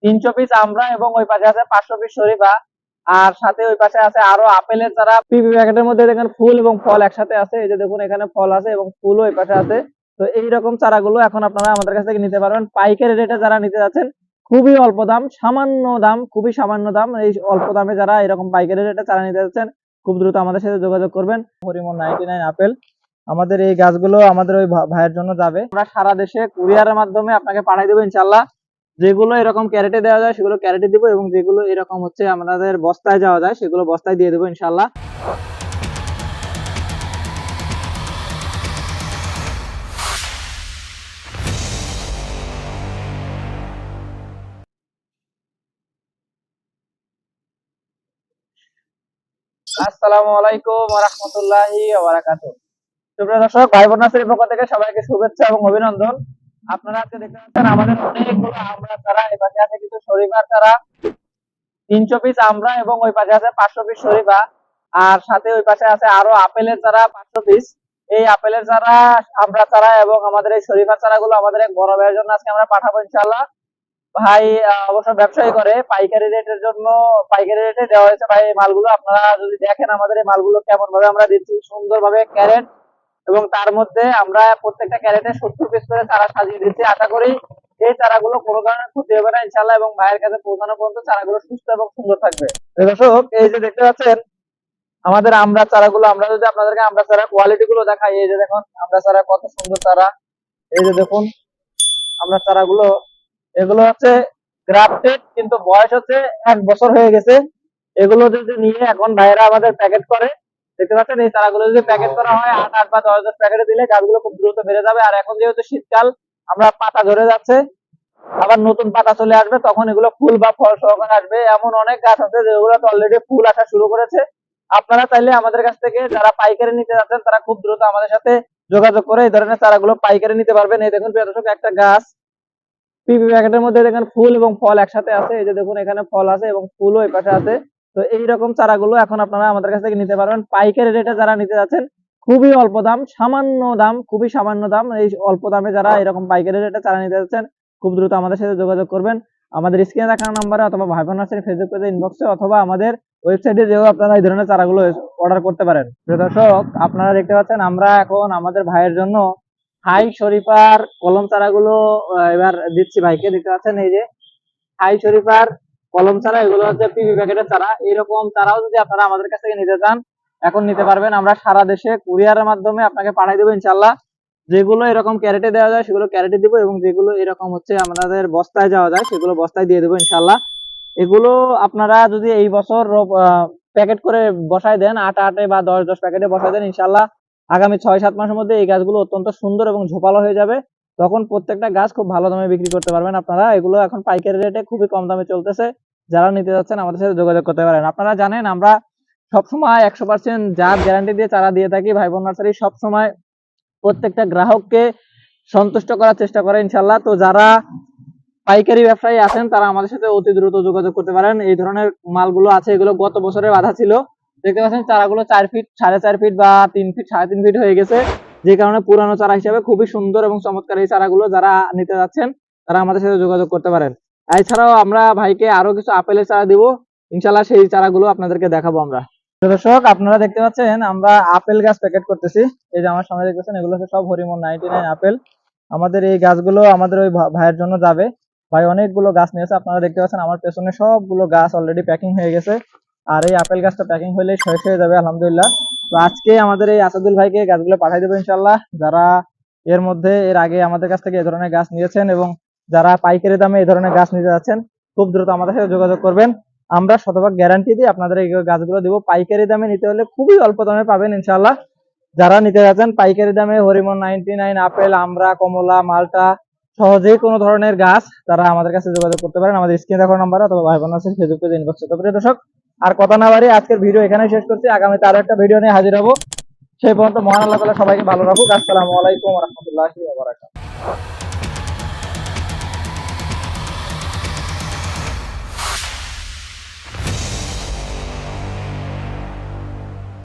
300 piece আমরা এবং ওই পাশে আছে 500 পিস শরীফা। আর সাথে ওই পাশে আছে আরো আপেলের চারা। পিপি প্যাকেটের মধ্যে দেখেন ফুল এবং ফল একসাথে আছে। এই যে দেখুন এখানে ফল আছে এবং ফুলও ওই পাশে আছে। তো এইরকম চারাগুলো এখন আপনারা আমাদের কাছ থেকে নিতে পারবেন পাইকারি রেটে। যারা নিতে যাচ্ছেন খুবই অল্প দাম, সামান্য দাম, খুবই সামান্য দাম। এই অল্প দামে যারা এরকম পাইকারি রেটে চারা নিতে যাচ্ছেন খুব দ্রুত আমাদের সাথে যোগাযোগ করবেন। হরিমন 99 আপেল। আমাদের এই গাছগুলো আমাদের ওই ভাইয়ের জন্য যাবে। আমরা সারা দেশে কুরিয়ারের মাধ্যমে আপনাকে পাঠিয়ে দেবো ইনশাল্লাহ। যেগুলো এরকম ক্যারেটে দেওয়া যায় সেগুলো ক্যারেটে দিব, এবং যেগুলো এরকম হচ্ছে আমাদের বস্তায় যাওয়া যায় সেগুলো বস্তায় দিয়ে দেবো ইনশাল্লাহ। আসসালামু আলাইকুম ওয়া রাহমাতুল্লাহি ওয়া বারাকাতুহু। সুপ্রিয় দর্শক, ভাই বোন নার্সারির পক্ষ থেকে সবাইকে শুভেচ্ছা এবং অভিনন্দন। আপনারা আজকে দেখতে পাচ্ছেন আমাদের অনেকগুলো আমরা চারা। এই পাশে আছে কিছু শরীফার চারা, 300 পিস আমরা এবং ওই পাশে আছে 500 পিস শরীফা। আর সাথে ওই পাশে আছে আরো আপেলের চারা 500 পিস। এই আপেলের চারা, আমরা চারা এবং আমাদের এই শরীফার চারাগুলো আমাদের এক বড় ভাইয়ের জন্য আজকে আমরা পাঠাবো ইনশাআল্লাহ। ভাই অবশ্য ব্যবসায়ী করে, পাইকারি রেটের জন্য পাইকারি রেটে দেওয়া হয়েছে ভাই এই মালগুলো। আপনারা যদি দেখেন আমাদের এই মালগুলো কেমন ভাবে আমরা দিচ্ছি, সুন্দরভাবে ক্যারেট, এবং তার মধ্যে আমরা প্রত্যেকটা ক্যারেটে 70 পিস করে চারা সাজিয়ে দিচ্ছি। আশা করি এই চারাগুলো কোনো কারণে ক্ষতি হবে না ইনশাল্লাহ, এবং ভাইয়ের কাছে পৌঁছানো পর্যন্ত চারাগুলো সুস্থ এবং সুন্দর থাকবে। দর্শক, এই যে দেখতে পাচ্ছেন আমাদের আমরা চারাগুলো, আমরা যদি আপনাদেরকে আমরা চারা কোয়ালিটি গুলো দেখাই, এই যে দেখুন আমরা চারা কত সুন্দর চারা। এই যে দেখুন আমরা চারাগুলো, এগুলো হচ্ছে গ্রাফটেড, কিন্তু বয়স হচ্ছে 1 বছর হয়ে গেছে। এগুলো যদি নিয়ে এখন ভাইয়েরা আমাদের প্যাকেট করে, দেখতে পাচ্ছেন এই চারাগুলো যদি প্যাকেট করা হয় 8 বা 10 প্যাকেটে দিলে গাছগুলো খুব দ্রুত বেড়ে যাবে। আর এখন যেহেতু শীতকাল, আমরা পাতা ধরে যাচ্ছে, আবার নতুন পাতা চলে আসবে, তখন এগুলো ফুল বা ফল সহকারে আসবে। এমন অনেক গাছ আছে যেগুলো অলরেডি ফুল আসা শুরু করেছে। আপনারা চাইলে আমাদের কাছ থেকে যারা পাইকারি নিতে যাচ্ছেন তারা খুব দ্রুত আমাদের সাথে যোগাযোগ করে এই ধরনের চারাগুলো পাইকারি নিতে পারবেন। এই দেখুন প্রিয় দর্শক, একটা গাছ পিপি প্যাকেটের মধ্যে দেখেন ফুল এবং ফল একসাথে আছে। এই যে দেখুন এখানে ফল আছে এবং ফুলও এই পাশে আছে। তো এইরকম চারাগুলো এখন আপনারা আমাদের কাছ থেকে নিতে পারবেন পাইকারি রেটে। যারা নিতে যাচ্ছেন খুবই অল্প দাম, সামান্য দাম, খুবই সামান্য দাম। এই অল্প দামে যারা এরকম পাইকারি রেটে চারা নিতে যাচ্ছেন খুব দ্রুত আমাদের সাথে যোগাযোগ করবেন। আমাদের স্ক্রিনে দেখানো নাম্বারে অথবা ভাই বোন নার্সারি ফেসবুক পেজে ইনবক্সে অথবা আমাদের ওয়েবসাইটে যেও আপনারা এই ধরনের চারাগুলো অর্ডার করতে পারেন। প্রিয় দর্শক, আপনারা দেখতে পাচ্ছেন আমরা এখন আমাদের ভাইয়ের জন্য হাই শরীফার কলম চারাগুলো এবার দিচ্ছি ভাইকে। দেখতে পাচ্ছেন এই যে হাই শরীফার কলম চারা, এগুলো হচ্ছে পিপি প্যাকেটের চারা। এরকম চারাও যদি আপনারা আমাদের কাছ থেকে নিতে চান এখন নিতে পারবেন। আমরা সারা দেশে কুরিয়ারের মাধ্যমে আপনাকে পাঠিয়ে দেবো ইনশাল্লাহ। যেগুলো এরকম ক্যারেটে দেওয়া যায় সেগুলো ক্যারেটে দিব, এবং যেগুলো এরকম হচ্ছে আমাদের বস্তায় যাওয়া যায় সেগুলো বস্তায় দিয়ে দেবো ইনশাল্লাহ। এগুলো আপনারা যদি এই বছর প্যাকেট করে বসায় দেন, 8 বা 10 প্যাকেটে বসায় দেন, ইনশাল্লাহ আগামী 6-7 মাসের মধ্যে এই গাছগুলো অত্যন্ত সুন্দর এবং ঝোপালো হয়ে যাবে। তখন প্রত্যেকটা গাছ খুব ভালো দামে বিক্রি করতে পারবেন আপনারা। এগুলো এখন পাইকারি রেটে খুবই কম দামে চলতেছে। যারা নিতে যাচ্ছেন আমাদের সাথে যোগাযোগ করতে পারেন। আপনারা জানেন আমরা সবসময় 100% জাত গ্যারান্টি দিয়ে চারা দিয়ে থাকি। ভাই বোন নার্সারি সবসময় প্রত্যেকটা গ্রাহককে সন্তুষ্ট করার চেষ্টা করে ইনশাল্লাহ। তো যারা পাইকারি ব্যবসায়ী আছেন তারা আমাদের সাথে অতি দ্রুত যোগাযোগ করতে পারেন। এই ধরনের মালগুলো আছে, এগুলো গত বছরে বাঁধা ছিল। দেখতে পাচ্ছেন চারাগুলো 4 ফিট, 4.5 ফিট বা 3 ফিট, 3.5 ফিট হয়ে গেছে, যে কারণে পুরানো চারা হিসেবে খুবই সুন্দর এবং চমৎকার এই চারাগুলো। যারা নিতে যাচ্ছেন তারা আমাদের সাথে যোগাযোগ করতে পারেন। এছাড়াও আমরা ভাইকে আরো কিছু আপেলের চারা দিব ইনশাল্লাহ, সেই চারাগুলো আপনাদেরকে দেখাবো আমরা। দর্শক, আপনারা দেখতে পাচ্ছেন আমরা আপেল গাছ প্যাকেট করতেছি। এই যে আমার সামনে দেখতেছেন এগুলো হচ্ছে সব হরিমন 99 আপেল। আমাদের এই গাছগুলো আমাদের ওই ভাইয়ের জন্য যাবে। ভাই অনেকগুলো গাছ নিয়েছে, আপনারা দেখতে পাচ্ছেন আমার পেছনে সবগুলো গাছ অলরেডি প্যাকিং হয়ে গেছে। আর এই আপেল গাছটা প্যাকিং হলে শেষ হয়ে যাবে আলহামদুলিল্লাহ। তো আজকে আমাদের এই আসাদুল ভাইকে গাছগুলো পাঠিয়ে দেবো ইনশাল্লাহ। যারা এর আগে আমাদের কাছ থেকে এই ধরনের গাছ নিয়েছেন এবং যারা পাইকারি দামে এই ধরনের গাছ নিতে যাচ্ছেন খুব দ্রুত আমাদের সাথে যোগাযোগ করবেন। আমরা শতভাগ গ্যারান্টি দিয়ে আপনাদের এই গাছগুলো দিব। পাইকারি দামে নিতে হলে খুবই অল্প দামে পাবেন ইনশাল্লাহ। যারা নিতে যাচ্ছেন পাইকারি দামে হরিমন 99 আপেল, আমরা, কমলা, মালটা সহ যে কোনো ধরনের গাছ তারা আমাদের কাছে যোগাযোগ করতে পারেন আমাদের স্ক্রিনে দেখানো নাম্বারে অথবা ভাই বোন নার্সারি ফেসবুক পেজে ইনবক্সে। তো প্রিয় দর্শক, আর কথা না বাড়িয়ে আজকের ভিডিও এখানেই শেষ করছি। আগামীতে আরো একটা ভিডিও নিয়ে হাজির হবো। সেই পর্যন্ত মহান আল্লাহ তাআলা সবাইকে ভালো রাখুক। আসসালামু আলাইকুম ওয়া রাহমাতুল্লাহি ওয়া বারাকাতুহু।